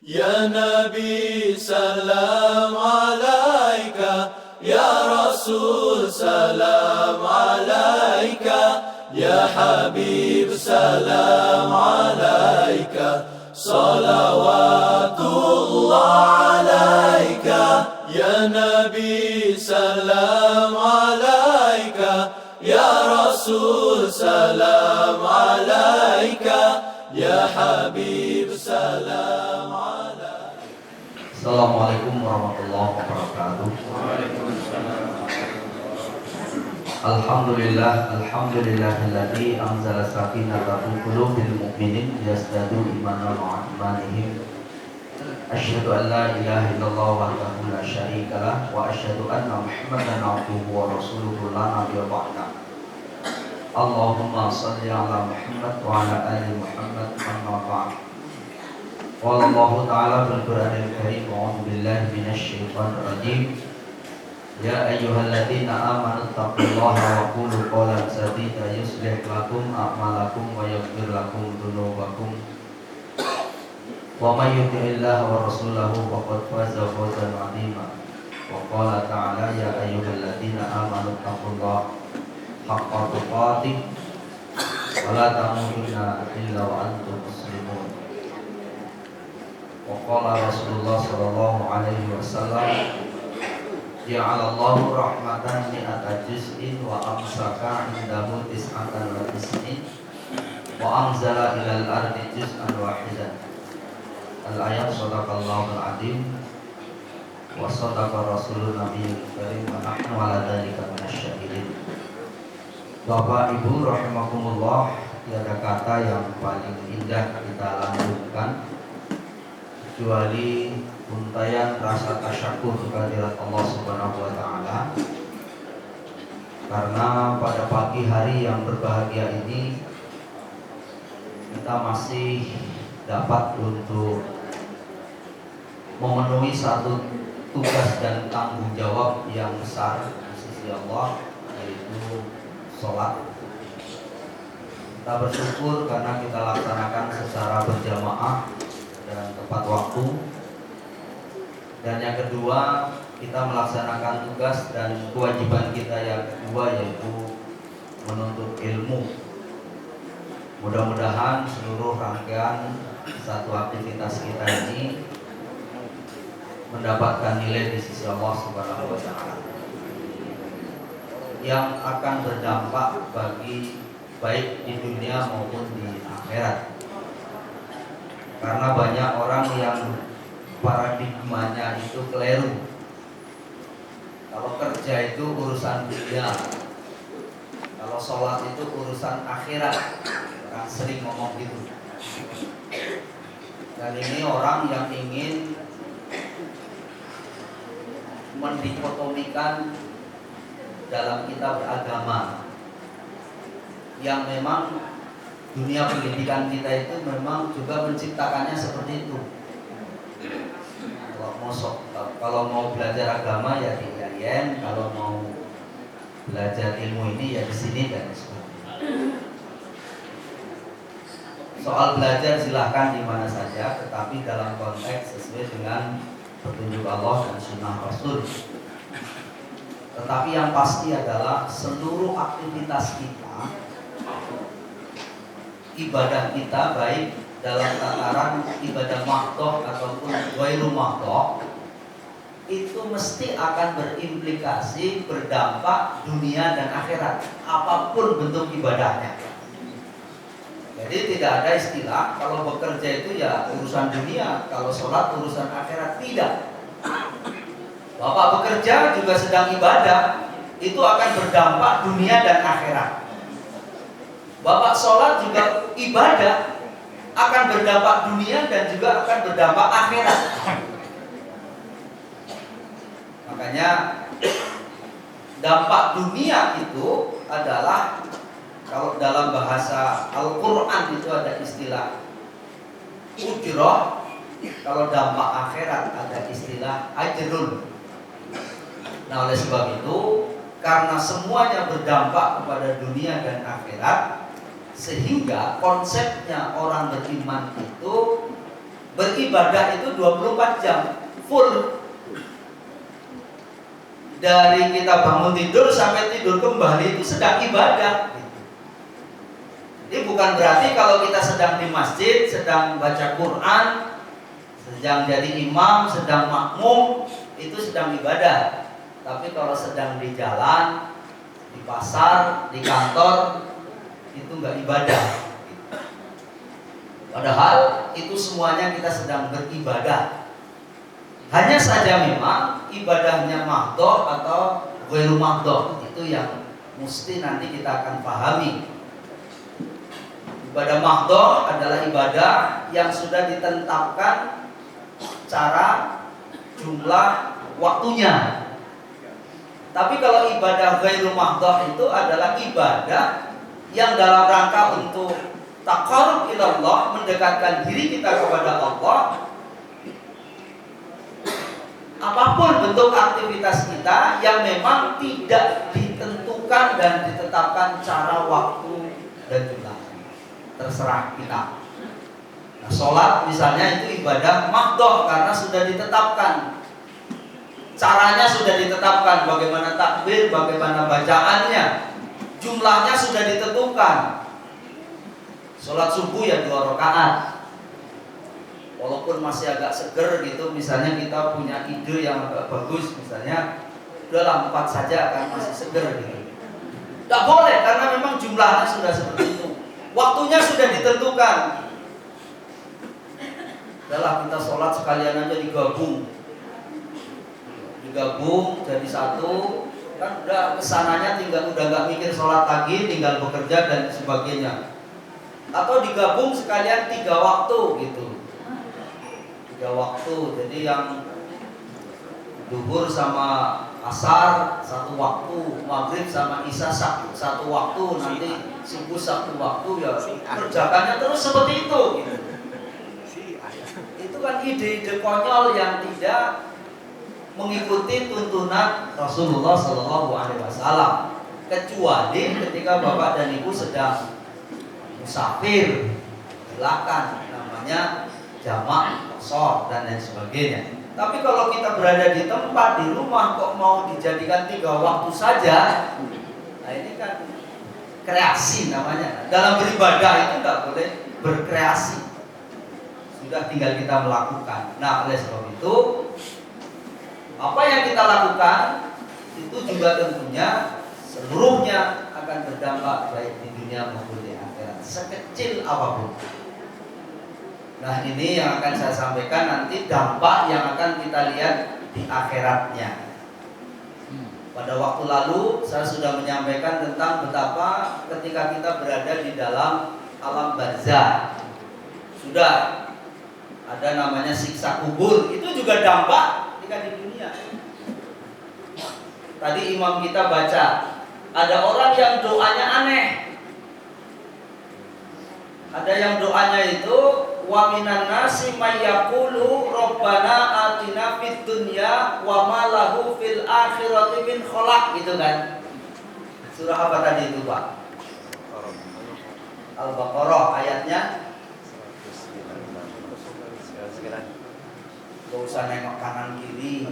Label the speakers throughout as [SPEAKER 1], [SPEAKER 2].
[SPEAKER 1] Ya Nabi salam alaika, Ya Rasul salam alaika, Ya Habib salam alaika, salawatullah alaika. Ya Nabi salam alaika, Ya Rasul salam alaika, Ya Habib salam alaika.
[SPEAKER 2] Assalamualaikum warahmatullahi wabarakatuh. Alhamdulillahilladzi anzala sakinata fi qulubil mu'minin yazdadu imanan ma'a imanihim. Asyhadu an la ilaha illallah wahdahu la syarika lah wa asyhadu anna Muhammadan abduhu wa rasuluhu la nabiyya ba'da. Allahumma shalli ala Muhammad wa ala ali Muhammad amma ba'd. Qala Allah Ta'ala fil Qur'anil Karim, a'udzu billahi minasy syaithanir rajim. Ya ayyuhalladzina amanu taqullaha wa qulu qawlan sadida yuslih lakum a'malakum wa yaghfir lakum dzunubakum. Wa may yuti'illaha wa rasulahu faqad faza fawzan 'azima. Wa qala ta'ala ya ayyuhalladzina amanu taqullaha haqqa tuqatih wa la tamutunna illa wa antum muslimun. Wa qala Rasulullah sallallahu alaihi wasallam ja'alallahu rahmatan mi'ata juz'in wa amsaka indahu tis'atan wa tis'in wa anzala ilal ardi juz'an wahidan. Al-ayat sadaqallahul azim wa sadaqa rasulun nabiyul karim wa nahnu ala dzalika minasyahidin. Bapak Ibu rahimakumullah, tiada kata yang paling indah kita lanjutkan kecuali untayan rasa tasyakur kehadirat Allah Subhanahu wa taala. Karena pada pagi hari yang berbahagia ini kita masih dapat untuk memenuhi satu tugas dan tanggung jawab yang besar di sisi Allah, yaitu sholat. Kita bersyukur karena kita laksanakan secara berjamaah dan tepat waktu. Dan yang kedua, kita melaksanakan tugas dan kewajiban kita yang kedua, yaitu menuntut ilmu. Mudah-mudahan seluruh rangkaian satu aktivitas kita ini mendapatkan nilai di sisi Allah Subhanahu wa taala yang akan berdampak bagi baik di dunia maupun di akhirat. Karena banyak orang yang paradigmanya itu keliru. Kalau kerja itu urusan dunia, kalau sholat itu urusan akhirat. Orang sering ngomong gitu. Dan ini orang yang ingin mendikotomikan dalam kitab agama, yang memang dunia pendidikan kita itu memang juga menciptakannya seperti itu. Kalau mau belajar agama ya di IAIN, kalau mau belajar ilmu ini ya di sini dan sebagainya. Soal belajar silahkan di mana saja, tetapi dalam konteks sesuai dengan petunjuk Allah dan sunnah Rasul. Tetapi yang pasti adalah seluruh aktivitas kita, ibadah kita, baik dalam tataran ibadah makdoh ataupun ghairu makdoh, itu mesti akan berimplikasi, berdampak dunia dan akhirat, apapun bentuk ibadahnya. Jadi tidak ada istilah kalau bekerja itu ya urusan dunia, kalau sholat urusan akhirat, tidak. Bapak bekerja juga sedang ibadah, itu akan berdampak dunia dan akhirat. Bapak sholat juga ibadah, akan berdampak dunia dan juga akan berdampak akhirat. Makanya dampak dunia itu adalah, kalau dalam bahasa Al-Quran itu ada istilah ujroh, kalau dampak akhirat ada istilah ajrun. Nah, oleh sebab itu, karena semuanya berdampak kepada dunia dan akhirat, sehingga konsepnya orang beriman itu Beribadah itu 24 jam full. Dari kita bangun tidur sampai tidur kembali itu sedang ibadah. Ini bukan berarti kalau kita sedang di masjid, sedang baca Quran, sedang jadi imam, sedang makmum, itu sedang ibadah. Tapi kalau sedang di jalan, di pasar, di kantor, itu enggak ibadah. Padahal itu semuanya kita sedang beribadah. Hanya saja memang ibadahnya mahdoh atau ghairu mahdoh, itu yang mesti nanti kita akan pahami. Ibadah mahdoh adalah ibadah yang sudah ditetapkan cara, jumlah, waktunya. Tapi kalau ibadah ghairu mahdoh itu adalah ibadah yang dalam rangka untuk taqarrub ilallah, mendekatkan diri kita kepada Allah. Apapun bentuk aktivitas kita yang memang tidak ditentukan dan ditetapkan cara, waktu, dan jumlah, terserah kita. Nah, sholat misalnya itu ibadah mahdoh karena sudah ditetapkan. Caranya sudah ditetapkan, bagaimana takbir, bagaimana bacaannya, jumlahnya sudah ditentukan. Sholat subuh ya 2 rakaat. Walaupun masih agak seger gitu, misalnya kita punya ide yang agak bagus, misalnya udahlah 4 saja kan masih seger gitu. Tidak boleh karena memang jumlahnya sudah seperti itu. Waktunya sudah ditentukan. Udahlah kita sholat sekalian aja digabung jadi satu, kan udah kesananya tinggal udah nggak mikir sholat lagi, tinggal bekerja dan sebagainya. Atau digabung sekalian 3 waktu gitu. 3 waktu, jadi yang duhur sama asar 1 waktu, maghrib sama isya 1 waktu, nanti subuh 1 waktu, ya kerjakannya terus seperti itu gitu. Itu kan ide-ide konyol yang tidak mengikuti tuntunan Rasulullah SAW, kecuali ketika bapak dan ibu sedang musafir, silakan, namanya jamak, qashar dan lain sebagainya. Tapi kalau kita berada di tempat, di rumah, kok mau dijadikan 3 waktu saja, nah ini kan kreasi namanya. Dalam beribadah itu nggak boleh berkreasi, sudah tinggal kita melakukan. Nah, oleh sebab itu, apa yang kita lakukan itu juga tentunya seluruhnya akan berdampak baik di dunia maupun di akhirat, sekecil apapun. Nah, ini yang akan saya sampaikan nanti, dampak yang akan kita lihat di akhiratnya. Pada waktu lalu saya sudah menyampaikan tentang betapa ketika kita berada di dalam alam barzah, sudah ada namanya siksa kubur, itu juga dampak ketika di dunia. Tadi imam kita baca, ada orang yang doanya aneh. Ada yang doanya itu wa minan nasi may yaqulu rabbana atina fid dunya wa ma lahu fil akhirati min khalaq, gitu kan. Surah apa tadi itu, Pak? Al-Baqarah ayatnya. Gak usah nengok kanan kiri.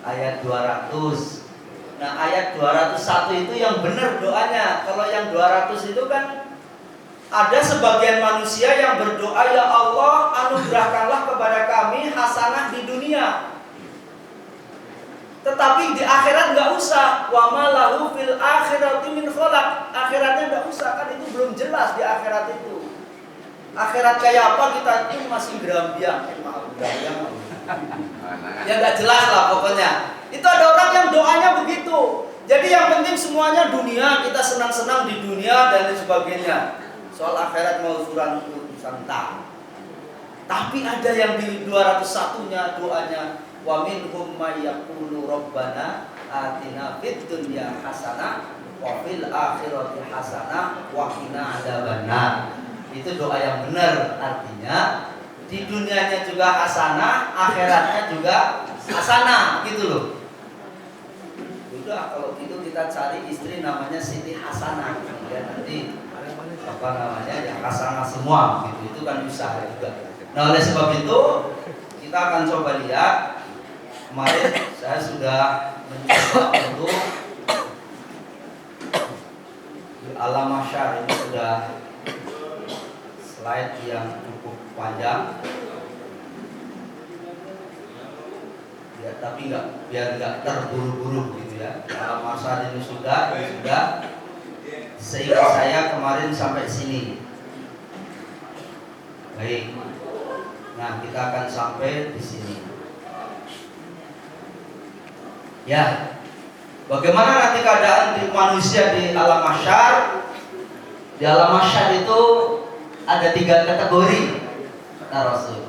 [SPEAKER 2] Ayat 200. Nah, ayat 201 itu yang benar doanya. Kalau yang 200 itu kan ada sebagian manusia yang berdoa, ya Allah, anugerahkanlah kepada kami hasanah di dunia, tetapi di akhirat nggak usah. Wa ma lahu fil akhirati min khalaq. Akhiratnya nggak usah, kan itu belum jelas di akhirat itu. Akhirat kayak apa kita itu masih gerambiang. Ya nggak jelas lah pokoknya. Itu ada orang yang doanya begitu. Jadi yang penting semuanya dunia, kita senang-senang di dunia dan lain sebagainya. Soal akhirat mau urusan tak. Tapi ada yang di 201-nya doanya, wa minhum may yaqulu rabbana atina fid dunya hasanah wa fil akhirati hasanah wa qina adzabannar. Itu doa yang benar, artinya di dunianya juga hasanah, akhiratnya juga hasanah, gitu loh. Udah, kalau gitu kita cari istri namanya Siti Hasanah, ya nanti apa namanya ya kasana semua gitu, itu kan usaha juga. Nah oleh sebab itu kita akan coba lihat, kemarin saya sudah mencoba untuk di alam masyar ini sudah slide yang cukup panjang ya, tapi biar nggak terburu-buru gitu ya. Alam masyar ini sudah sehingga saya kemarin sampai sini. Baik. Nah, kita akan sampai di sini. Ya. Bagaimana nanti keadaan di manusia di alam mahsyar? Di alam mahsyar itu ada 3 kategori kata Rasul.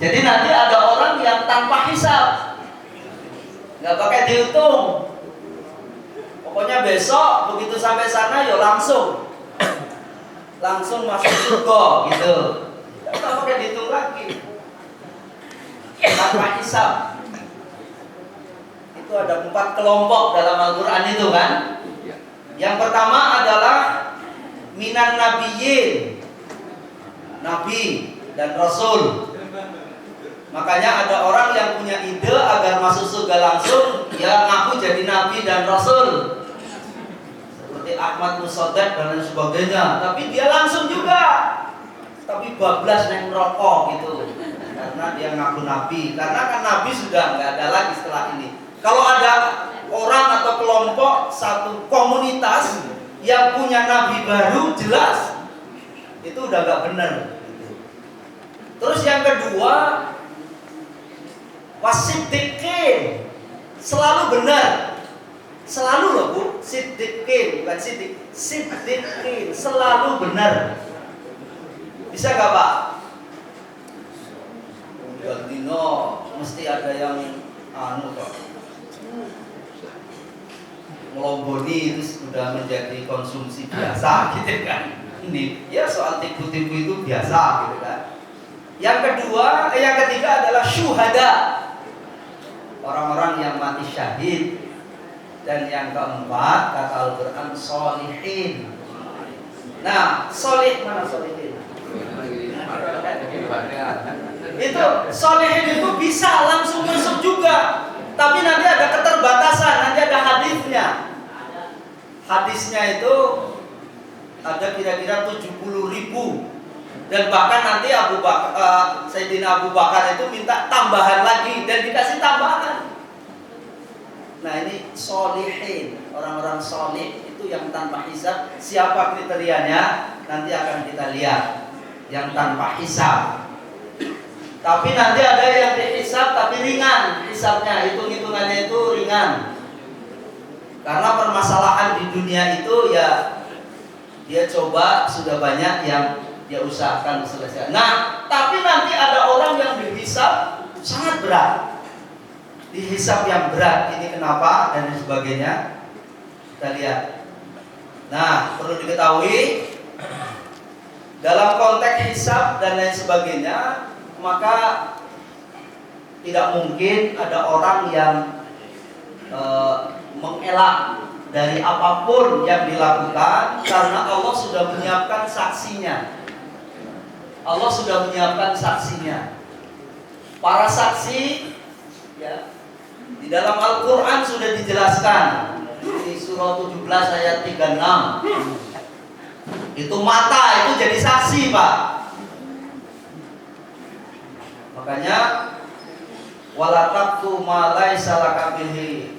[SPEAKER 2] Jadi nanti ada orang yang tanpa hisab, nggak pakai dihitung. Pokoknya besok begitu sampai sana ya langsung masuk surga gitu. Nggak pakai dihitung lagi, tanpa hisab. Itu ada 4 kelompok dalam Al-Quran itu kan. Yang pertama adalah minan nabiyyin, nabi dan rasul. Makanya ada orang yang punya ide agar masuk surga langsung, ya ngaku jadi nabi dan rasul. Seperti Ahmad Musaddiq dan lain sebagainya. Tapi dia langsung juga, tapi bablas neng rokok gitu. Karena dia ngaku nabi. Karena kan nabi sudah nggak ada lagi setelah ini. Kalau ada orang atau kelompok satu komunitas yang punya nabi baru, jelas itu udah nggak benar. Terus yang kedua, wasiddiqin, selalu benar, selalu loh bu, siddiqin bukan siddiqin, selalu benar. Bisa nggak pak? Dino mesti ada yang kok. Melomboni itu sudah menjadi konsumsi biasa gitu kan. Ini ya soal tipu-tipu itu biasa gitu kan. Yang ketiga adalah syuhada, orang-orang yang mati syahid. Dan yang keempat kata Al-Quran sholihin. Nah, sholih mana sholihin? Itu sholihin itu bisa langsung masuk juga. Tapi nanti ada keterbatasan, nanti ada hadisnya. Hadisnya itu ada kira-kira 70.000. Dan bahkan nanti Sayyidina Abu Bakar itu minta tambahan lagi dan dikasih tambahan. Nah ini sholihin, orang-orang sholih itu yang tanpa hisab. Siapa kriterianya? Nanti akan kita lihat. Yang tanpa hisab. Tapi nanti ada yang dihisab tapi ringan hisabnya, hitung-hitungannya itu ringan. Karena permasalahan di dunia itu ya dia coba sudah banyak yang dia usahakan selesai. Nah, tapi nanti ada orang yang dihisab sangat berat. Dihisab yang berat ini kenapa dan sebagainya. Kita lihat. Nah, perlu diketahui dalam konteks hisab dan lain sebagainya, maka tidak mungkin ada orang yang mengelak dari apapun yang dilakukan karena Allah sudah menyiapkan saksinya. Allah sudah menyiapkan saksinya. Para saksi ya, di dalam Al-Quran sudah dijelaskan di surah 17 ayat 36. Itu mata itu jadi saksi pak. Makanya wala taqfu ma laisa laka bihi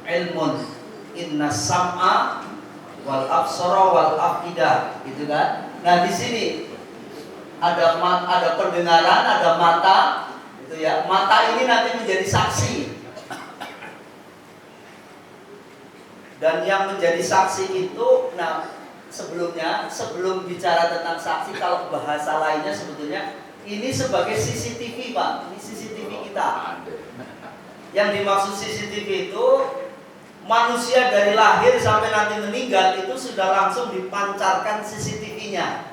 [SPEAKER 2] ilmun inna sam'a wal absara wal afidah gitu kan. Nah di sini ada pendengaran, ada mata itu ya. Mata ini nanti menjadi saksi. Dan yang menjadi saksi itu sebelum bicara tentang saksi, kalau bahasa lainnya sebetulnya ini sebagai CCTV pak, ini CCTV kita. Yang dimaksud CCTV itu manusia dari lahir sampai nanti meninggal itu sudah langsung dipancarkan CCTV-nya.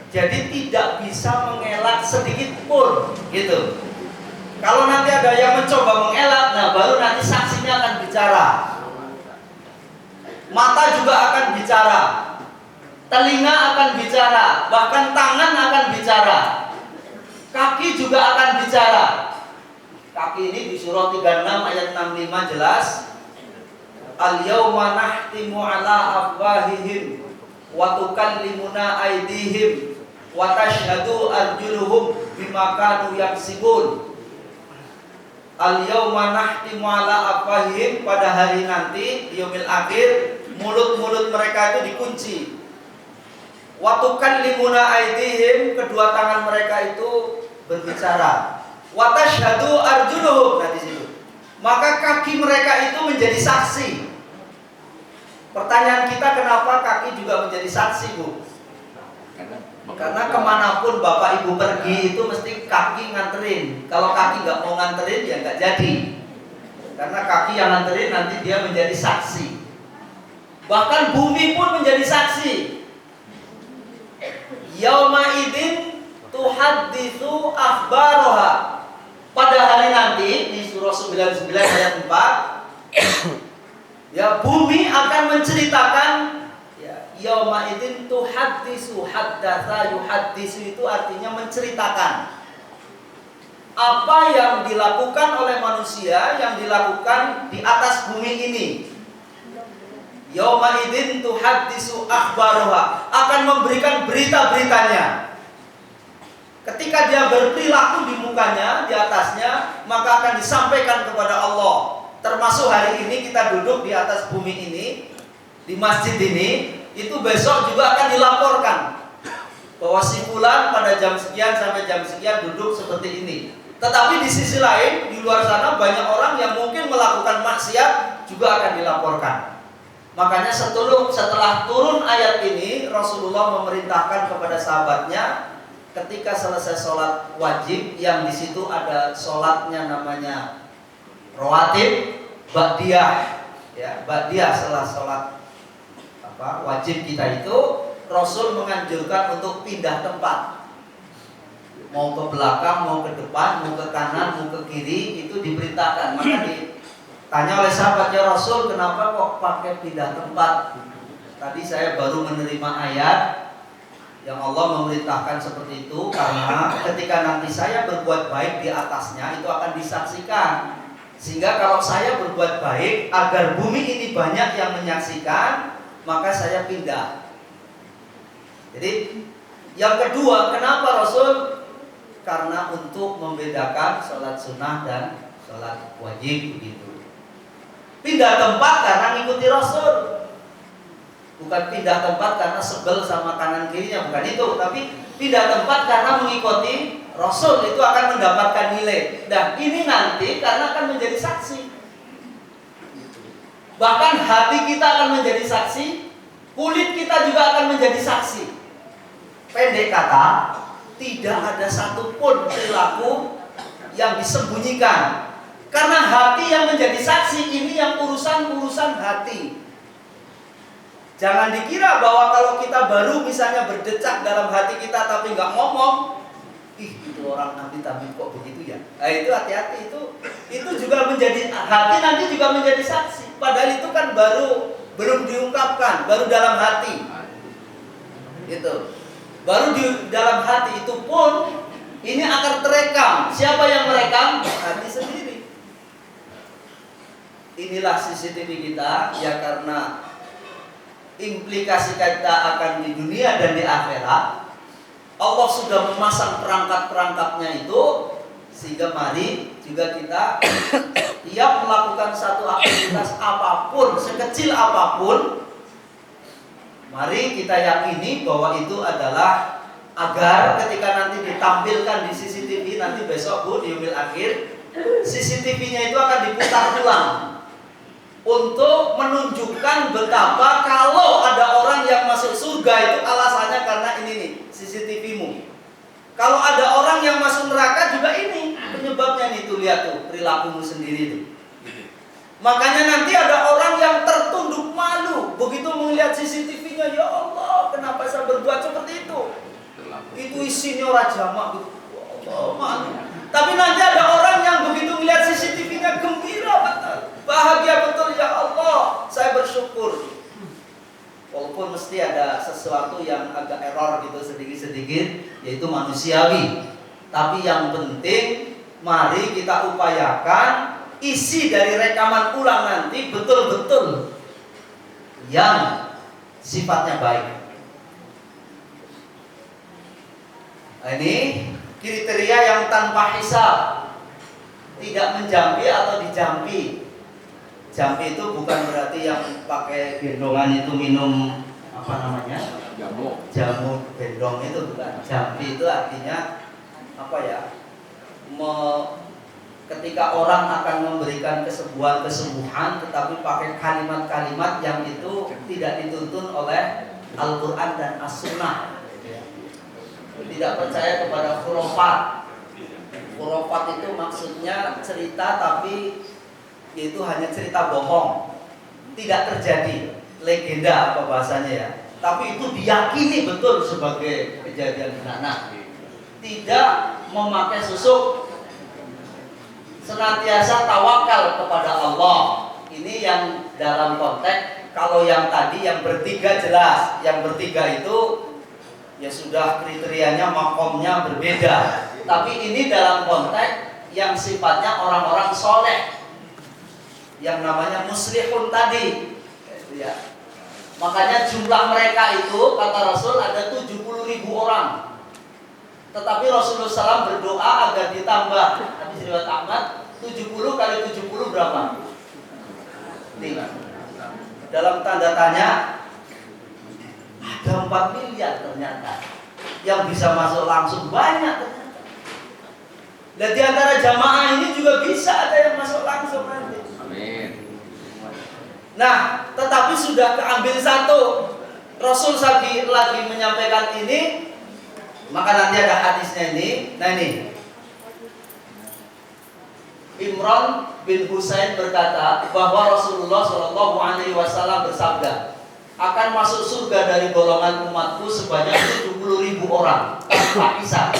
[SPEAKER 2] Jadi tidak bisa mengelak sedikit pun gitu. Kalau nanti ada yang mencoba mengelak, nah baru nanti saksinya akan bicara. Mata juga akan bicara, telinga akan bicara, bahkan tangan akan bicara, kaki juga akan bicara. Kaki ini di surah 36 ayat 65 jelas. Al-yawma nahtimu ala afwahihim wa tukallimuna aydihim wa tashhadu arjuluhum bima kanu yaksibun. Al-yawma nahtimu ala afwahihim, pada hari nanti di yaumil akhir mulut-mulut mereka itu dikunci. Wa tukallimuna aydihim, kedua tangan mereka itu berbicara. Wa tashhadu arjuluhum, nah di situ. Maka kaki mereka itu menjadi saksi. Pertanyaan kita, kenapa kaki juga menjadi saksi, Bu? Karena kemanapun Bapak Ibu pergi itu mesti kaki nganterin. Kalau kaki nggak mau nganterin ya nggak jadi. Karena kaki yang nganterin nanti dia menjadi saksi. Bahkan bumi pun menjadi saksi. Yauma idzin tuhadditsu akhbaraha. Pada hari nanti di surah 99 ayat 4 ya, bumi akan menceritakan, ya, yauma idzin tuhaddisu haddatsa yuhaddisu, itu artinya menceritakan apa yang dilakukan oleh manusia, yang dilakukan di atas bumi ini. Yauma idzin tuhaddisu akhbaraha, akan memberikan berita-beritanya. Ketika dia berperilaku di mukanya, di atasnya, maka akan disampaikan kepada Allah. Termasuk hari ini kita duduk di atas bumi ini, di masjid ini, itu besok juga akan dilaporkan bahwa si fulan pada jam sekian sampai jam sekian duduk seperti ini. Tetapi di sisi lain, di luar sana banyak orang yang mungkin melakukan maksiat juga akan dilaporkan. Makanya setelah turun ayat ini, Rasulullah memerintahkan kepada sahabatnya ketika selesai sholat wajib, yang di situ ada sholatnya namanya rawatib, ba'diyah, ya, ba'diyah setelah sholat wajib kita itu, Rasul menganjurkan untuk pindah tempat, mau ke belakang, mau ke depan, mau ke kanan, mau ke kiri, itu diperintahkan. Maka ditanya oleh sahabatnya, Rasul, kenapa kok pakai pindah tempat? Tadi saya baru menerima ayat yang Allah memerintahkan seperti itu, karena ketika nanti saya berbuat baik di atasnya itu akan disaksikan. Sehingga kalau saya berbuat baik agar bumi ini banyak yang menyaksikan, maka saya pindah. Jadi yang kedua, kenapa Rasul? Karena untuk membedakan sholat sunnah dan sholat wajib, begitu. Pindah tempat karena ngikuti Rasul. Bukan pindah tempat karena sebel sama kanan kirinya, bukan itu. Tapi pindah tempat karena mengikuti Rasul, itu akan mendapatkan nilai. Dan ini nanti karena akan menjadi saksi. Bahkan hati kita akan menjadi saksi, kulit kita juga akan menjadi saksi. Pendek kata, tidak ada satupun perilaku yang disembunyikan. Karena hati yang menjadi saksi, ini yang urusan hati. Jangan dikira bahwa kalau kita baru misalnya berdecak dalam hati kita tapi nggak ngomong, itu orang nanti tapi kok begitu ya. Nah, itu hati-hati, itu juga menjadi hati, nanti juga menjadi saksi. Padahal itu kan belum diungkapkan, baru dalam hati. Gitu. Baru di dalam hati itu pun ini akan terekam. Siapa yang merekam? Hati sendiri. Inilah CCTV kita, ya, karena implikasi kita akan di dunia dan di akhirat. Allah sudah memasang perangkat-perangkatnya itu, sehingga mari juga kita tiap melakukan satu aktivitas apapun, sekecil apapun, mari kita yakini bahwa itu adalah agar ketika nanti ditampilkan di CCTV nanti besok, Bu, di yaumil akhir, CCTV-nya itu akan diputar ulang untuk menunjukkan betapa kalau ada orang yang masuk surga itu alasannya karena ini nih, CCTV-mu. Kalau ada orang yang masuk neraka juga ini penyebabnya nih, tuh lihat tuh perilakumu sendiri tuh. Makanya nanti ada orang yang tertunduk malu begitu melihat CCTV-nya, ya Allah, kenapa saya berbuat seperti itu? Itu isinya orang jamak gitu. Allah, malu. Tapi nanti ada orang yang begitu melihat CCTV-nya gembira betul, bahagia betul, ya Allah, saya bersyukur. Walaupun mesti ada sesuatu yang agak error gitu sedikit-sedikit, yaitu manusiawi. Tapi yang penting mari kita upayakan isi dari rekaman ulang nanti betul-betul yang sifatnya baik. Ini kriteria yang tanpa hisab, tidak menjampi atau dijampi. Jampi itu bukan berarti yang pakai gendongan itu minum apa namanya? Jamu gendong itu bukan. Jampi itu artinya apa ya? Ketika orang akan memberikan kesembuhan tetapi pakai kalimat-kalimat yang itu tidak dituntun oleh Al-Quran dan As-Sunnah. Tidak percaya kepada khurafat. Khurafat itu maksudnya cerita tapi itu hanya cerita bohong, tidak terjadi, legenda apa bahasanya ya. Tapi itu diyakini betul sebagai kejadian benar. Tidak memakai susuk, senantiasa tawakal kepada Allah. Ini yang dalam konteks. Kalau yang tadi yang bertiga jelas, yang bertiga itu ya sudah kriterianya makomnya berbeda. Tapi ini dalam konteks yang sifatnya orang-orang soleh, yang namanya muslihun tadi, ya. Makanya jumlah mereka itu kata Rasul ada 70.000 orang. Tetapi Rasulullah SAW berdoa agar ditambah. Hadis riwayat Ahmad, 70 kali 70 berapa? Nih, dalam tanda tanya ada 4 miliar ternyata yang bisa masuk langsung, banyak ternyata. Dan di antara jamaah ini juga bisa ada yang masuk langsung nanti. Amin. Nah, tetapi sudah keambil satu. Rasul lagi menyampaikan ini, maka nanti ada hadisnya ini. Nah ini, Imran bin Husain berkata bahwa Rasulullah SAW bersabda, akan masuk surga dari golongan umatku sebanyak 70.000 orang tanpa hisab.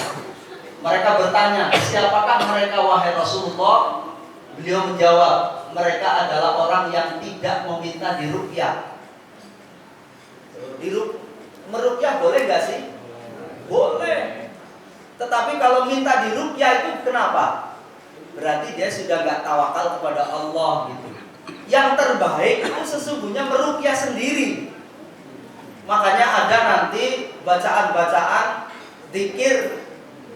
[SPEAKER 2] Mereka bertanya, siapakah mereka wahai Rasulullah? Beliau menjawab, mereka adalah orang yang tidak meminta diruqyah. Meruqyah boleh gak sih? Boleh. Tetapi kalau minta diruqyah itu kenapa? Berarti dia sudah gak tawakal kepada Allah gitu. Yang terbaik itu sesungguhnya meruqyah sendiri. Makanya ada nanti bacaan-bacaan zikir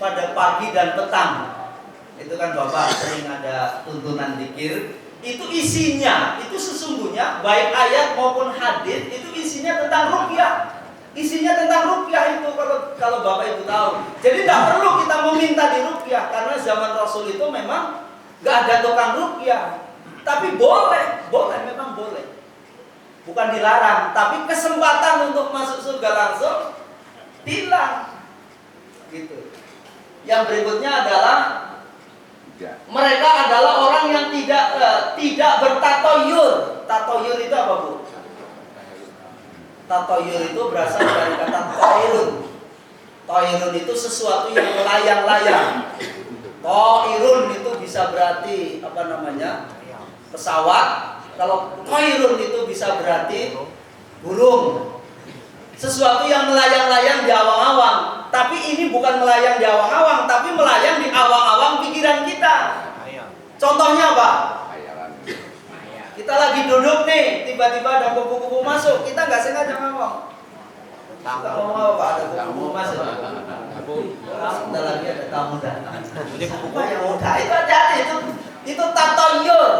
[SPEAKER 2] pada pagi dan petang. Itu kan Bapak sering ada tuntunan zikir. Itu isinya, itu sesungguhnya baik ayat maupun hadis itu isinya tentang ruqyah. Isinya tentang ruqyah itu kalau Bapak Ibu tahu. Jadi tidak perlu kita meminta di ruqyah karena zaman Rasul itu memang nggak ada tukang ruqyah. Tapi boleh, memang boleh. Bukan dilarang, tapi kesempatan untuk masuk surga langsung hilang. Gitu. Yang berikutnya adalah mereka adalah orang yang tidak bertatoyur. Tatoyur itu apa, Bu? Tatoyur itu berasal dari kata toirun. Toirun itu sesuatu yang melayang-layang. Toirun itu bisa berarti apa namanya? Pesawat. Kalau toirun itu bisa berarti burung. Sesuatu yang melayang-layang di awang-awang. Tapi ini bukan melayang di awang-awang, tapi melayang di awang-awang pikiran kita. Contohnya apa? Kita lagi duduk nih, tiba-tiba ada kupu-kupu masuk, kita nggak sengaja ngomong. Kita ngomong apa? Ada kupu-kupu masuk. Sebentar lagi ada tamu datang. Siapa yang muda? Itu hati-hati, itu tatoyur.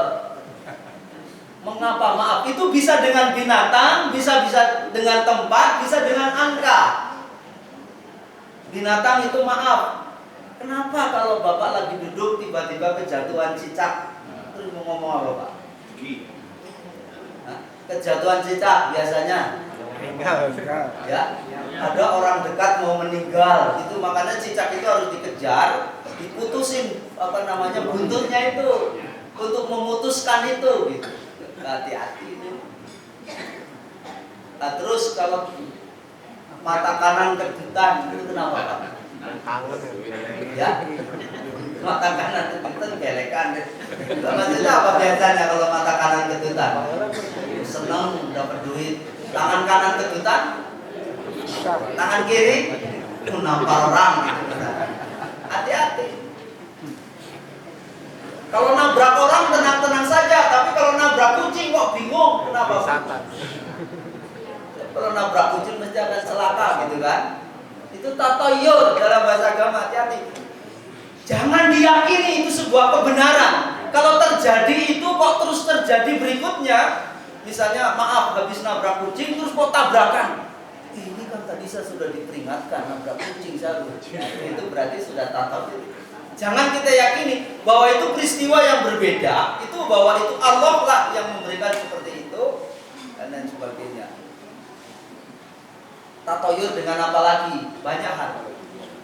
[SPEAKER 2] Mengapa? Maaf, itu bisa dengan binatang, bisa dengan tempat, bisa dengan angka. Binatang itu maaf. Kenapa kalau Bapak lagi duduk tiba-tiba kejatuhan cicak? Terus mau ngomong apa, Pak? Kejatuhan cicak biasanya. Ya, ada orang dekat mau meninggal, itu makanya cicak itu harus dikejar, diputusin apa namanya buntutnya itu untuk memutuskan itu. Gitu. Hati-hati itu. Nah, terus kalau mata kanan kedutan itu kenapa, Pak? Ya, mata kanan kedutan gelekan. Maksudnya apa biasanya kalau mata kanan kedutan? Senang dapat duit.
[SPEAKER 3] Tangan kanan kedutan, tangan kiri nampar orang gitu. Hati-hati. Kalau nabrak orang tenang-tenang saja, tapi kalau nabrak kucing kok bingung kenapa? Kalau nabrak kucing mesti akan celaka gitu kan? Itu tatoyur dalam bahasa agama, hati-hati. Jangan diyakini itu sebuah kebenaran. Kalau terjadi itu kok terus terjadi berikutnya. Misalnya maaf habis nabrak kucing terus kok tabrakan. Ini kan tadi saya sudah diperingatkan nabrak kucing saya. Itu berarti sudah tatoyur. Jangan kita yakini bahwa itu peristiwa yang berbeda, itu bahwa itu Allah lah yang memberikan seperti itu dan lain sebagainya. Tatoyur dengan apa lagi? Banyak hal.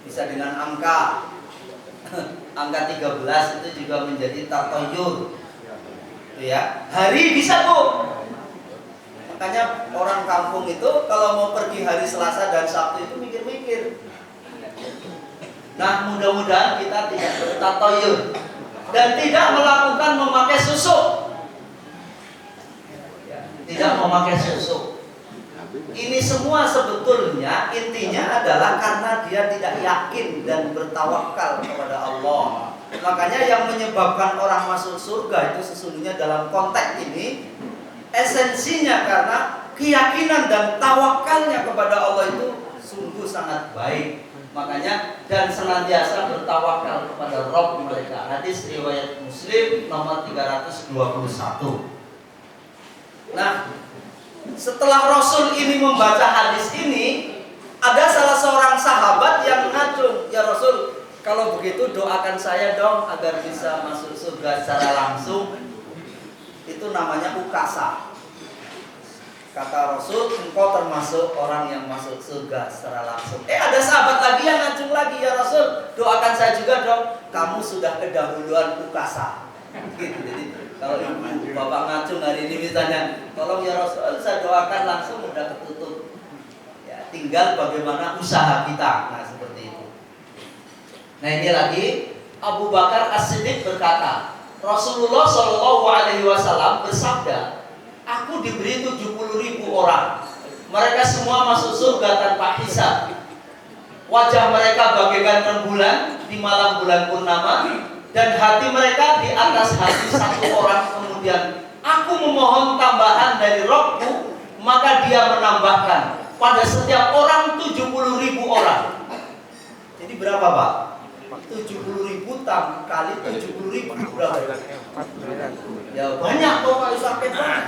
[SPEAKER 3] Bisa dengan angka. Angka 13 itu juga menjadi tatoyur. Ya, hari bisa Bu. Makanya orang kampung itu kalau mau pergi hari Selasa dan Sabtu itu mikir-mikir. Nah, mudah-mudahan kita tidak bertatoyur dan tidak melakukan memakai susuk. Tidak memakai susuk. Ini semua sebetulnya intinya adalah karena dia tidak yakin dan bertawakal kepada Allah. Makanya yang menyebabkan orang masuk surga itu sesungguhnya dalam konteks ini esensinya karena keyakinan dan tawakalnya kepada Allah itu sungguh sangat baik. Makanya dan senantiasa bertawakal kepada Rabb mereka. Hadis riwayat Muslim nomor 321. Nah, setelah Rasul ini membaca hadis ini, ada salah seorang sahabat yang ngacung, "Ya Rasul, kalau begitu doakan saya dong agar bisa masuk surga secara langsung." Itu namanya ukasa. Kata Rasul, engkau termasuk orang yang masuk surga secara langsung. Ada sahabat lagi yang ngacung lagi, "Ya Rasul, doakan saya juga dong. Kamu sudah kedahuluan ukasa." Gitu. Jadi kalau ibu bapak ngacung hari ini misalnya, "Tolong ya Rasul, saya doakan langsung," udah ketutup. Ya, tinggal bagaimana usaha kita. Nah, seperti itu. Nah, ini lagi Abu Bakar As-Siddiq berkata, Rasulullah Shallallahu Alaihi Wasallam bersabda, "Aku diberi 70.000 orang. Mereka semua masuk surga tanpa hisab. Wajah mereka bagaikan rembulan di malam bulan purnama, dan hati mereka di atas hati satu orang. Kemudian aku memohon tambahan dari Rabbku, maka dia menambahkan pada setiap orang 70.000 orang." Jadi berapa Pak? 70.000 kali 70.000 berapa? Ya banyak kok Pak, sakit banget.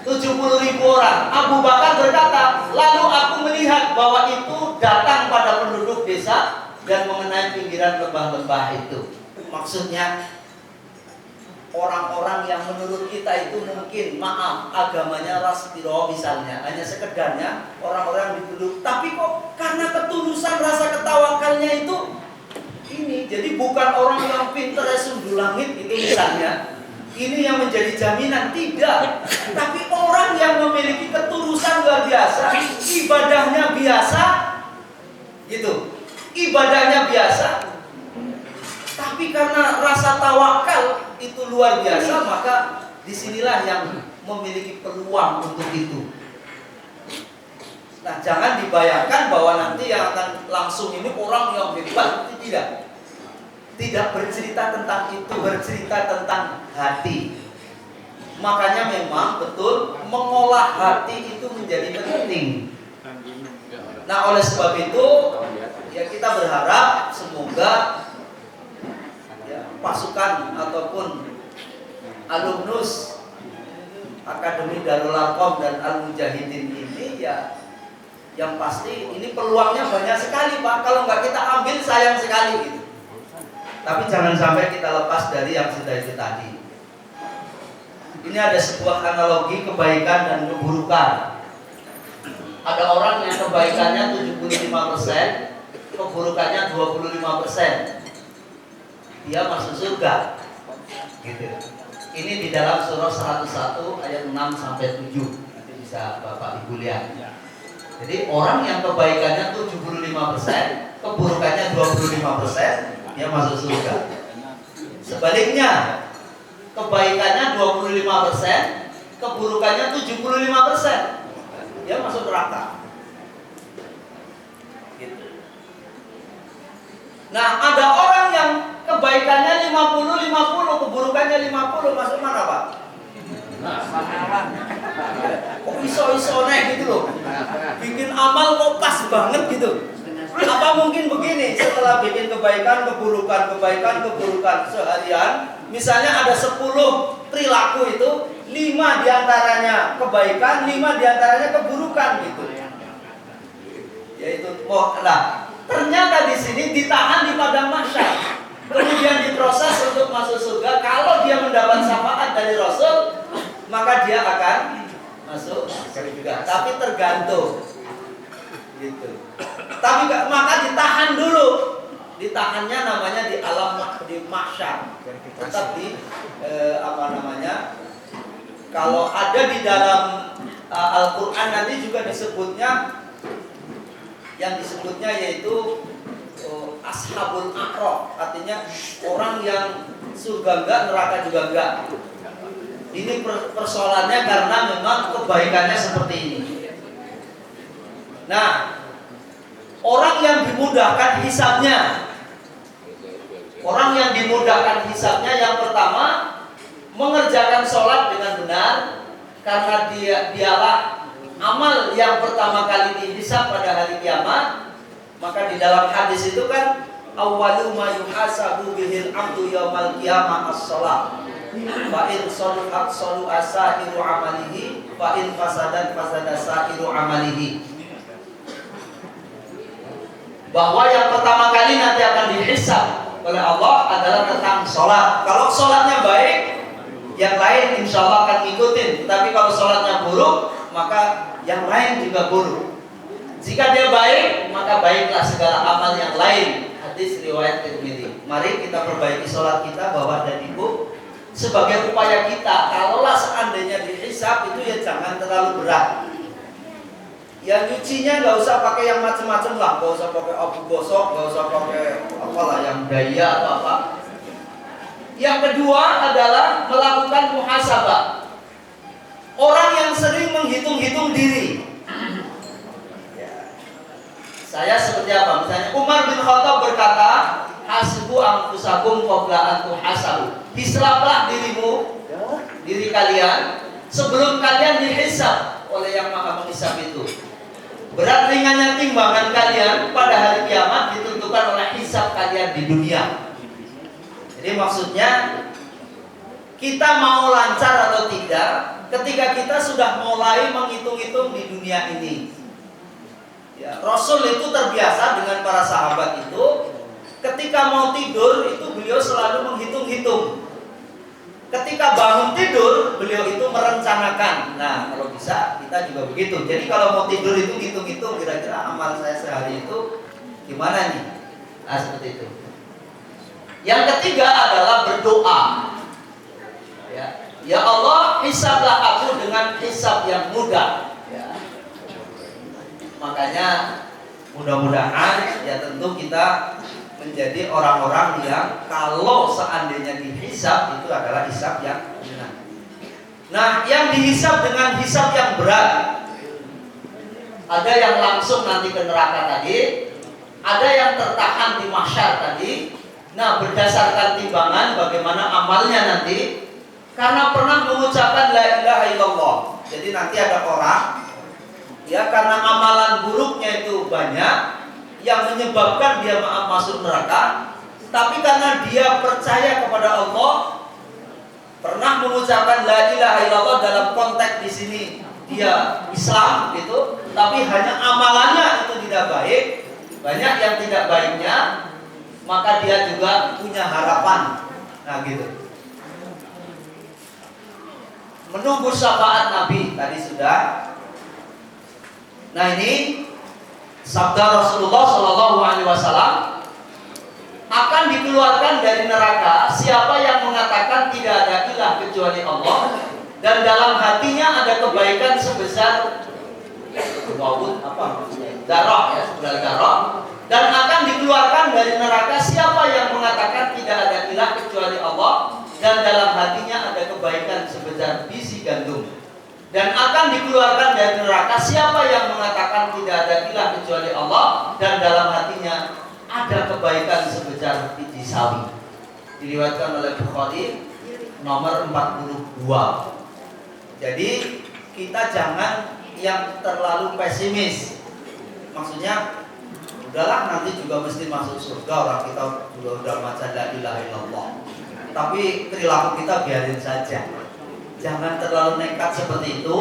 [SPEAKER 3] 70.000 orang. Abu Bakar berkata, lalu aku melihat bahwa itu datang pada penduduk desa dan mengenai pinggiran lembah-lembah itu. Maksudnya orang-orang yang menurut kita itu mungkin maaf agamanya ras tiro misalnya, hanya sekedarnya orang-orang dituduh, tapi kok karena ketulusan rasa ketawakalnya itu ini, jadi bukan orang yang pintar sundul langit itu misalnya. Ini yang menjadi jaminan, tidak. Tapi orang yang memiliki ketulusan luar biasa, ibadahnya biasa, gitu. Ibadahnya biasa, tapi karena rasa tawakal itu luar biasa, maka disinilah yang memiliki peluang untuk itu. Nah, jangan dibayangkan bahwa nanti yang akan langsung ini orang yang hebat, itu tidak. Tidak bercerita tentang itu, bercerita tentang hati. Makanya memang betul mengolah hati itu menjadi penting. Nah, oleh sebab itu ya kita berharap semoga ya, pasukan ataupun alumnus Akademi Darul Arqam dan Al-Mujahidin ini ya yang pasti ini peluangnya banyak sekali Pak. Kalau nggak kita ambil sayang sekali gitu. Tapi jangan sampai kita lepas dari yang sudah itu tadi. Ini ada sebuah analogi kebaikan dan keburukan. Ada orang yang kebaikannya 75%, keburukannya 25%. Dia masuk surga. Gitu. Ini di dalam surah 101 ayat 6 sampai 7. Nanti bisa Bapak Ibu lihat. Jadi orang yang kebaikannya 75%, keburukannya 25%, dia masuk surga. Sebaliknya, kebaikannya 25%, keburukannya 75%. dia masuk neraka. Gitu. Nah, ada orang yang kebaikannya 50-50, keburukannya 50, masuk mana Pak? Kok iso-iso naik gitu loh, bikin amal kok pas banget gitu. Apa mungkin begini, setelah bikin kebaikan, keburukan seharian, misalnya ada 10 perilaku itu, 5 diantaranya kebaikan, 5 diantaranya keburukan gitu. Yaitu, ternyata di sini ditahan di padang mahsyar, kemudian diproses untuk masuk surga. Kalau dia mendapat syafaat dari Rasul, maka dia akan masuk surga. Tapi tergantung, gitu. Tapi maka ditahan dulu. Ditahannya namanya di alam di mahsyar. Tetap di kalau ada di dalam Al-Quran nanti juga disebutnya, yang disebutnya yaitu ashabul a'raf, artinya orang yang surga enggak, neraka juga enggak. Ini persoalannya karena memang kebaikannya seperti ini. Nah, orang yang dimudahkan hisabnya, yang pertama mengerjakan sholat dengan benar, karena dialah amal yang pertama kali dihisab pada hari kiamat. Maka di dalam hadis itu kan, awwalu ma yuhasabu bihil abdu yaumal qiyamah as-shalah. Fa in shaluhat shaluha sa'iru amalihi, fa in fasadat fasada sa'iru amalihi. Bahwa yang pertama kali nanti akan dihisab oleh Allah adalah tentang sholat. Kalau sholatnya baik, yang lain insya Allah akan ngikutin. Tapi kalau sholatnya buruk, maka yang lain juga buruk. Jika dia baik, maka baiklah segala amal yang lain. Hadis riwayat Tirmidzi. Mari kita perbaiki sholat kita, Bapak dan Ibu, sebagai upaya kita. Kalaulah seandainya dihisab, itu ya jangan terlalu berat. Ya nyucinya nggak usah pakai yang macam-macam lah, nggak usah pakai abu gosok, nggak usah pakai apalah yang daya atau apa. Yang kedua adalah melakukan muhasabah. Orang yang sering menghitung-hitung diri. Saya seperti apa? Misalnya Umar bin Khattab berkata, hasibu anfusakum qabla an tuhasabu. Hisablah diri kalian sebelum kalian dihisab oleh yang Maha Menghisab itu. Berat ringannya timbangan kalian pada hari kiamat ditentukan oleh hisab kalian di dunia. Jadi maksudnya, kita mau lancar atau tidak ketika kita sudah mulai menghitung-hitung di dunia ini. Ya, Rasul itu terbiasa dengan para sahabat itu, ketika mau tidur itu beliau selalu menghitung-hitung. Ketika bangun tidur, beliau itu merencanakan. Nah, kalau bisa kita juga begitu. Jadi kalau mau tidur itu hitung-hitung, kira-kira amal saya sehari itu gimana nih? Nah, seperti itu. Yang ketiga adalah berdoa. Ya Allah, hisablah aku dengan hisab yang mudah. Ya. Makanya mudah-mudahan ya tentu kita menjadi orang-orang yang kalau seandainya dihisab itu adalah hisab yang benar. Nah, yang dihisab dengan hisab yang berat, ada yang langsung nanti ke neraka tadi, ada yang tertahan di mahsyar tadi. Nah, berdasarkan timbangan bagaimana amalnya nanti, karena pernah mengucapkan la ilaha illallah. Jadi nanti ada orang ya karena amalan buruknya itu banyak yang menyebabkan dia masuk neraka, tapi karena dia percaya kepada Allah, pernah mengucapkan la ilaha illallah dalam konteks di sini dia Islam gitu, tapi hanya amalannya itu tidak baik, banyak yang tidak baiknya, maka dia juga punya harapan. Nah gitu. Menunggu syafaat Nabi tadi sudah. Nah ini sabda Rasulullah SAW, akan dikeluarkan dari neraka siapa yang mengatakan tidak ada ilah kecuali Allah dan dalam hatinya ada kebaikan sebesar darah ya, sebesar darah, dan akan dikeluarkan dari neraka siapa yang mengatakan tidak ada ilah kecuali Allah dan dalam hatinya ada kebaikan sebesar biji gandum. dan akan dikeluarkan dari neraka siapa yang mengatakan tidak ada ilah kecuali Allah dan dalam hatinya ada kebaikan sebesar biji sawi. Diriwayatkan oleh Bukhari nomor 42. Jadi kita jangan yang terlalu pesimis. Maksudnya udahlah nanti juga mesti masuk surga, orang kita juga udah baca la ilaha illallah. Tapi perilaku kita biarin saja. Jangan terlalu nekat seperti itu,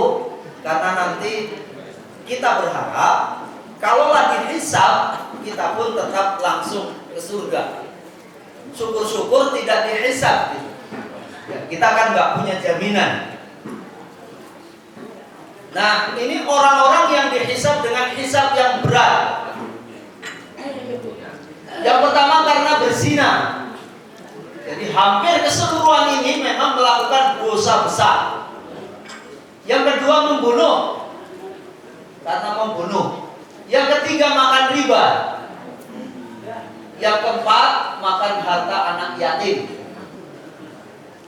[SPEAKER 3] karena nanti kita berharap kalau lagi hisab kita pun tetap langsung ke surga. Syukur-syukur tidak dihisab gitu. Ya, kita kan nggak punya jaminan. Nah, ini orang-orang yang dihisab dengan hisab yang berat. Yang pertama karena berzina. Jadi hampir keseluruhan ini memang melakukan dosa besar. Yang kedua membunuh, karena membunuh. Yang ketiga makan riba. Yang keempat makan harta anak yatim.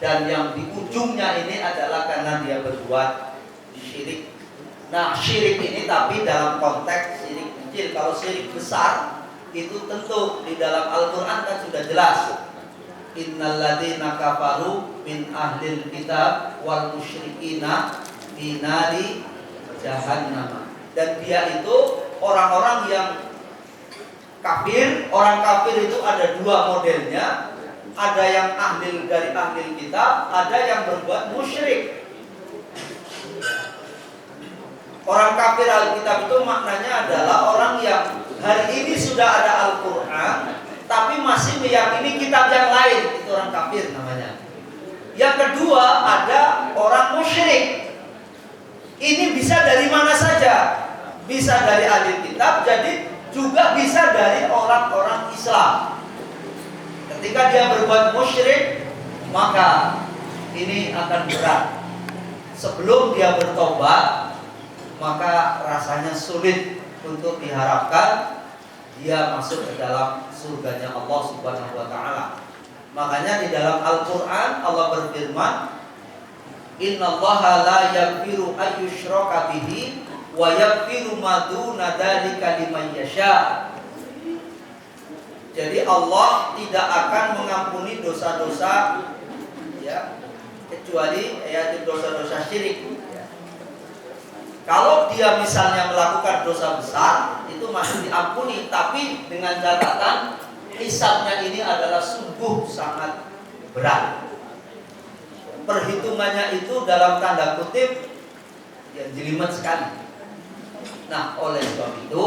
[SPEAKER 3] Dan yang di ujungnya ini adalah karena dia berbuat syirik. Nah, syirik ini tapi dalam konteks syirik kecil. Kalau syirik besar itu tentu di dalam Al-Quran kan sudah jelas. Innal ladzina kafaru min ahlil kitab wal musyrikina fi nari jahannam. Dan dia itu orang-orang yang kafir. Orang kafir itu ada dua modelnya. Ada yang ahli dari ahli kitab, ada yang berbuat musyrik. Orang kafir ahli kitab itu maknanya adalah orang yang hari ini sudah ada Al-Quran tapi masih meyakini kitab yang lain. Itu orang kafir namanya. Yang kedua ada orang musyrik. Ini bisa dari mana saja. Bisa dari ahli kitab, jadi juga bisa dari orang-orang Islam. Ketika dia berbuat musyrik, maka ini akan berat. Sebelum dia bertobat, maka rasanya sulit untuk diharapkan dia masuk ke dalam surganya Allah Subhanahu wa taala. Makanya di dalam Al-Qur'an Allah berfirman, "Innallaha la yaghfiru ayyushraka bihi wa yaghfiru ma duna dzalika liman yasha." Jadi Allah tidak akan mengampuni dosa-dosa ya, kecuali yaitu dosa-dosa syirik. Kalau dia misalnya melakukan dosa besar, itu masih diampuni, tapi dengan catatan hisabnya ini adalah sungguh sangat berat. Perhitungannya itu dalam tanda kutip yang jelimet sekali. Nah, oleh sebab itu,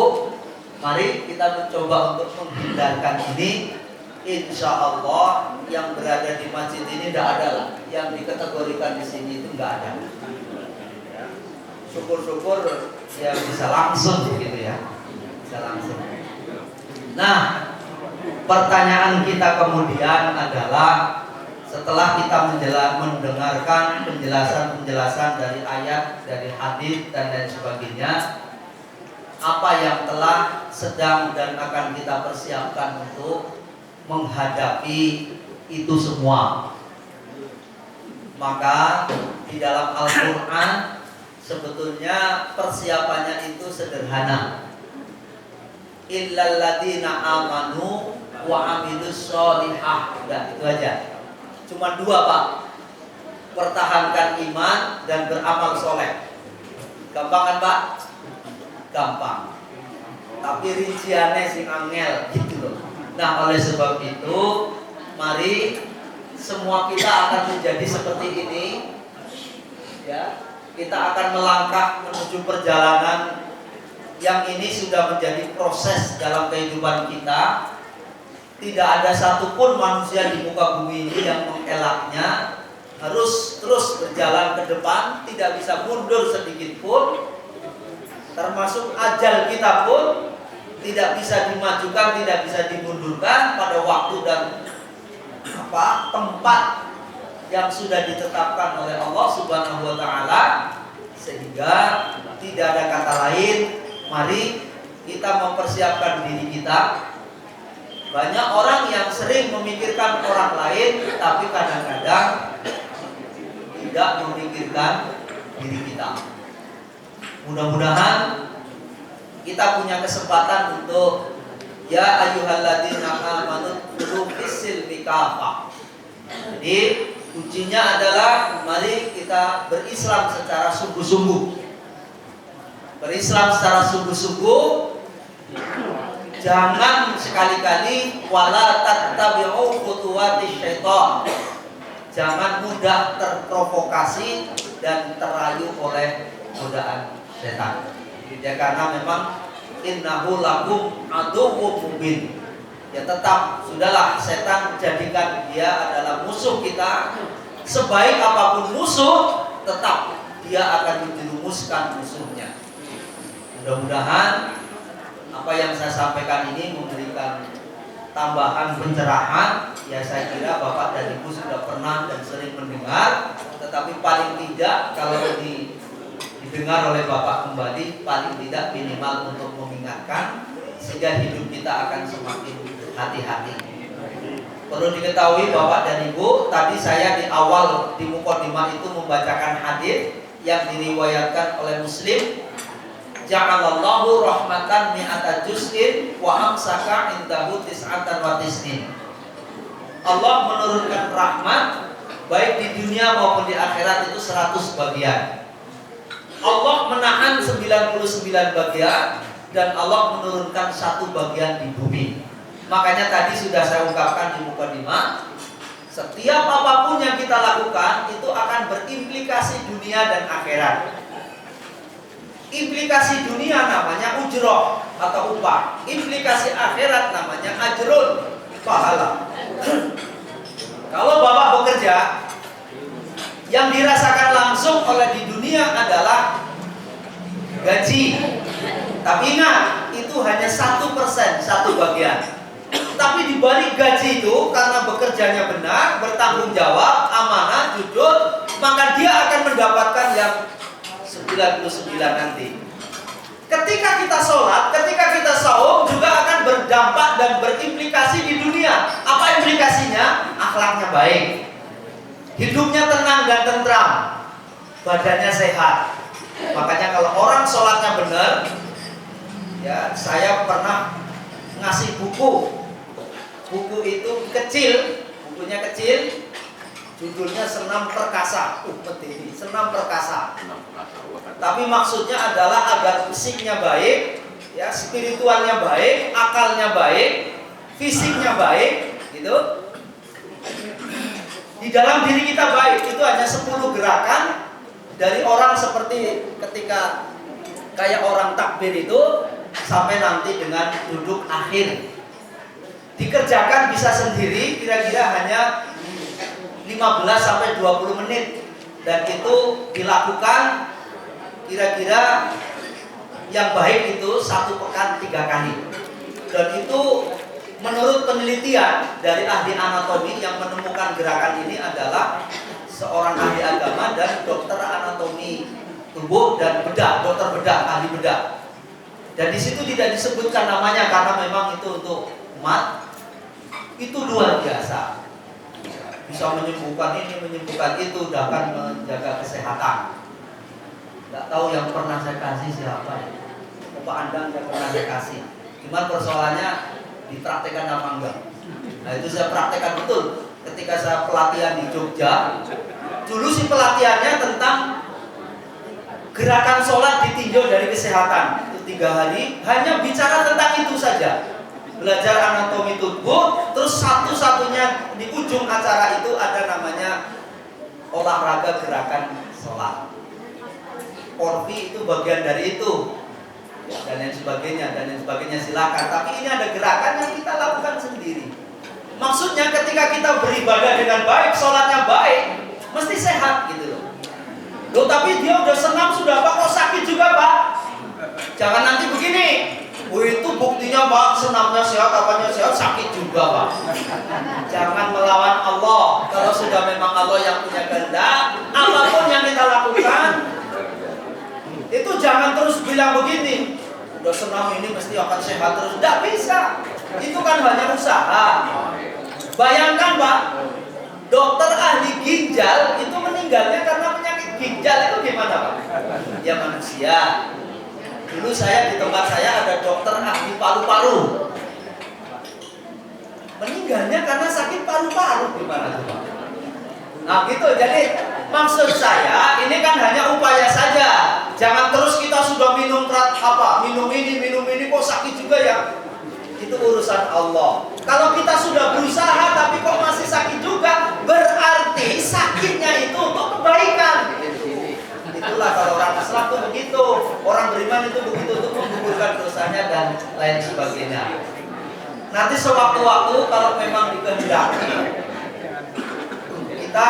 [SPEAKER 3] mari kita mencoba untuk menghindarkan ini. Insya Allah yang berada di masjid ini tidak ada lah. Yang dikategorikan di sini itu nggak ada. Syukur-syukur ya bisa langsung gitu ya, bisa langsung. Nah, pertanyaan kita kemudian adalah setelah kita mendengarkan penjelasan-penjelasan dari ayat, dari hadis dan lain sebagainya, apa yang telah, sedang dan akan kita persiapkan untuk menghadapi itu semua. Maka di dalam Al-Quran sebetulnya persiapannya itu sederhana. Illal ladzina amanu wa amilus sholihah. Udah itu aja. Cuma dua, Pak. Pertahankan iman dan beramal soleh. Gampang kan, Pak? Gampang. Tapi rinciannya sing angel gitu loh. Nah, oleh sebab itu mari semua kita akan menjadi seperti ini. Ya. Kita akan melangkah menuju perjalanan yang ini sudah menjadi proses dalam kehidupan kita. Tidak ada satupun manusia di muka bumi ini yang mengelaknya. Harus terus berjalan ke depan, tidak bisa mundur sedikit pun. Termasuk ajal kita pun tidak bisa dimajukan, tidak bisa dimundurkan pada waktu dan tempat yang sudah ditetapkan oleh Allah Subhanahu wa taala, sehingga tidak ada kata lain, mari kita mempersiapkan diri kita. Banyak orang yang sering memikirkan orang lain, tapi kadang-kadang tidak memikirkan diri kita. kita. Mudah-mudahan kita punya kesempatan untuk ya ayyuhalladzina amanu khulu fis-silmi kafah. Jadi kuncinya adalah mari kita berislam secara sungguh-sungguh. Berislam secara sungguh-sungguh. Jangan sekali-kali wala tattabi'u khutuwatis syaitan. Jangan mudah terprovokasi dan terayu oleh godaan setan. Ya, karena memang innahu lakum aduwwum mubin. Ya tetap sudahlah, setan jadikan dia adalah musuh kita. Sebaik apapun musuh, tetap dia akan menjerumuskan musuhnya. Mudah-mudahan apa yang saya sampaikan ini memberikan tambahan pencerahan. Ya saya kira Bapak dan Ibu sudah pernah dan sering mendengar, tetapi paling tidak kalau didengar oleh Bapak kembali, paling tidak minimal untuk mengingatkan, sehingga hidup kita akan semakin hati-hati. Perlu diketahui Bapak dan Ibu, tadi saya di awal di mukadimah itu membacakan hadis yang diriwayatkan oleh Muslim. Ja'alallahu rahmatan mi'ata juz'in wa amsaka indahu tis'atan wa tis'in. Allah menurunkan rahmat baik di dunia maupun di akhirat itu 100 bagian. Allah menahan 99 bagian dan Allah menurunkan 1 bagian di bumi. Makanya tadi sudah saya ungkapkan di mukadimah, setiap apapun yang kita lakukan itu akan berimplikasi dunia dan akhirat. Implikasi dunia namanya ujroh atau upah. Implikasi akhirat namanya ajrun, pahala. Kalau Bapak bekerja, yang dirasakan langsung oleh di dunia adalah gaji. Tapi ingat, itu hanya 1%, 1 bagian. Tapi di balik gaji itu, karena bekerjanya benar, bertanggung jawab, amanah, jujur, maka dia akan mendapatkan yang 99 nanti. Ketika kita sholat, ketika kita saum juga akan berdampak dan berimplikasi di dunia. Apa implikasinya? Akhlaknya baik, hidupnya tenang dan tentram, badannya sehat. Makanya kalau orang sholatnya benar, ya saya pernah ngasih buku. Buku itu kecil, bukunya kecil. Judulnya Senam Perkasa. Senam Perkasa. Tapi maksudnya adalah agar fisiknya baik, ya, spiritualnya baik, akalnya baik, fisiknya baik, gitu. Di dalam diri kita baik. Itu hanya 10 gerakan dari orang seperti ketika kayak orang takbir itu sampai nanti dengan duduk akhir. Dikerjakan bisa sendiri, kira-kira hanya 15 sampai 20 menit, dan itu dilakukan kira-kira yang baik itu 1 pekan 3 kali. Dan itu menurut penelitian dari ahli anatomi yang menemukan gerakan ini adalah seorang ahli agama dan dokter anatomi tubuh dan bedah, dokter bedah, ahli bedah. Dan di situ tidak disebutkan namanya karena memang itu untuk umat. Itu luar biasa. Bisa menyembuhkan ini, menyembuhkan itu, bahkan menjaga kesehatan. Gak tahu yang pernah saya kasih siapa ya. Bapak Anda yang pernah saya kasih. Cuman persoalannya dipraktekkan apa enggak. Nah itu saya praktekkan betul. Ketika saya pelatihan di Jogja, dulu sih pelatihannya tentang gerakan sholat ditinjau dari kesehatan. Itu 3 hari, hanya bicara tentang itu saja. Belajar anatomi tubuh, terus satu-satunya di ujung acara itu ada namanya olahraga gerakan sholat. Orfi itu bagian dari itu, dan lain sebagainya, silakan. Tapi ini ada gerakan yang kita lakukan sendiri. Maksudnya ketika kita beribadah dengan baik, sholatnya baik, mesti sehat gitu loh. Loh tapi dia udah senam sudah Pak, kok sakit juga Pak? Jangan nanti begini. Oh itu buktinya Pak, senamnya sehat, apanya sehat, sakit juga Pak. Jangan melawan Allah. Kalau sudah memang Allah yang punya kehendak, apapun yang kita lakukan, itu jangan terus bilang begini, udah senam ini mesti akan sehat terus. Tidak bisa. Itu kan hanya usaha. Bayangkan Pak, dokter ahli ginjal itu meninggalnya karena penyakit Ginjal itu gimana Pak? Ya manusia. Dulu di tempat saya ada dokter ahli paru-paru. Meninggalnya karena sakit paru-paru, gimana tuh Pak? Nah gitu, jadi maksud saya ini kan hanya upaya saja. Jangan terus kita sudah minum ini kok sakit juga ya. Itu urusan Allah. Kalau kita sudah berusaha tapi kok masih sakit juga, berarti sakitnya itu untuk kebaikan. Itulah kalau orang Islam itu begitu, orang beriman itu begitu untuk menggugurkan dosanya dan lain sebagainya. Nanti sewaktu-waktu kalau memang dikehendaki, kita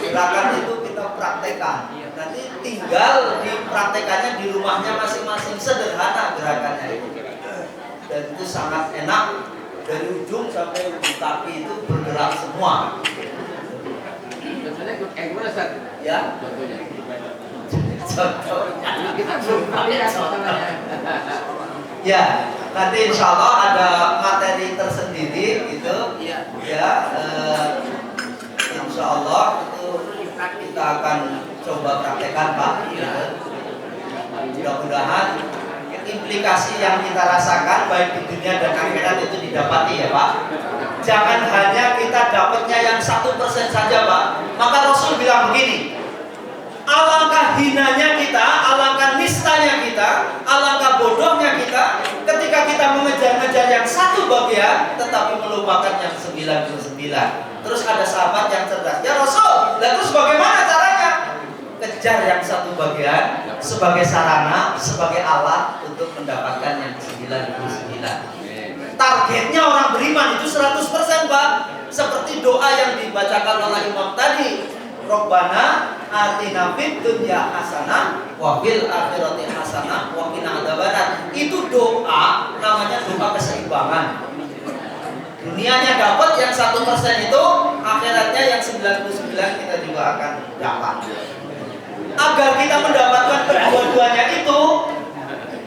[SPEAKER 3] gerakan itu kita praktekkan. Nanti tinggal dipraktekannya di rumahnya masing-masing, sederhana gerakannya itu. Dan itu sangat enak, dari ujung sampai ujung kaki itu bergerak semua. Ya. Contohnya kita belum lihat contohnya. Ya, nanti insya Allah ada materi tersendiri gitu. Ya, insya Allah itu kita akan coba praktekkan Pak. Mudah-mudahan implikasi yang kita rasakan baik di dunia dan akhirat itu didapati ya Pak. Jangan hanya kita dapatnya yang 1% saja Pak. Maka Rasul bilang begini, alangkah hinanya kita, alangkah nistanya kita, alangkah bodohnya kita ketika kita mengejar-ngejar yang satu bagian tetapi melupakan yang 99. Terus ada sahabat yang cerdas, ya Rasul, terus bagaimana caranya? Kejar yang satu bagian sebagai sarana, sebagai alat untuk mendapatkan yang 99. Targetnya orang beriman itu 100% Pak. Seperti doa yang dibacakan oleh Imam tadi, Rabbana atina fid dunya hasanah wa fil akhirati hasanah wa qina adzabannar. Itu doa, namanya doa keseimbangan. Dunianya dapat yang 1% itu, akhiratnya yang 99 kita juga akan dapat. Agar kita mendapatkan kedua-duanya itu,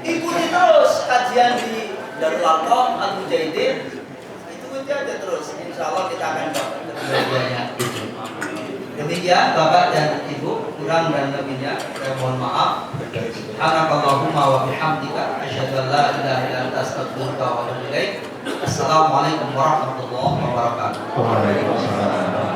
[SPEAKER 3] ikuti terus kajian di Darul Arqam Al-Mujahidin. Ikuti aja terus, insya Allah kita akan dapat kedua-duanya itu. Demikian Bapak dan Ibu, kurang dan lebihnya saya mohon maaf. Subhanakallahumma wa bihamdika asyhadu an la ilaha illa anta astaghfiruka wa atubu ilaik. Assalamualaikum warahmatullahi wabarakatuh.
[SPEAKER 4] Waalaikumsalam.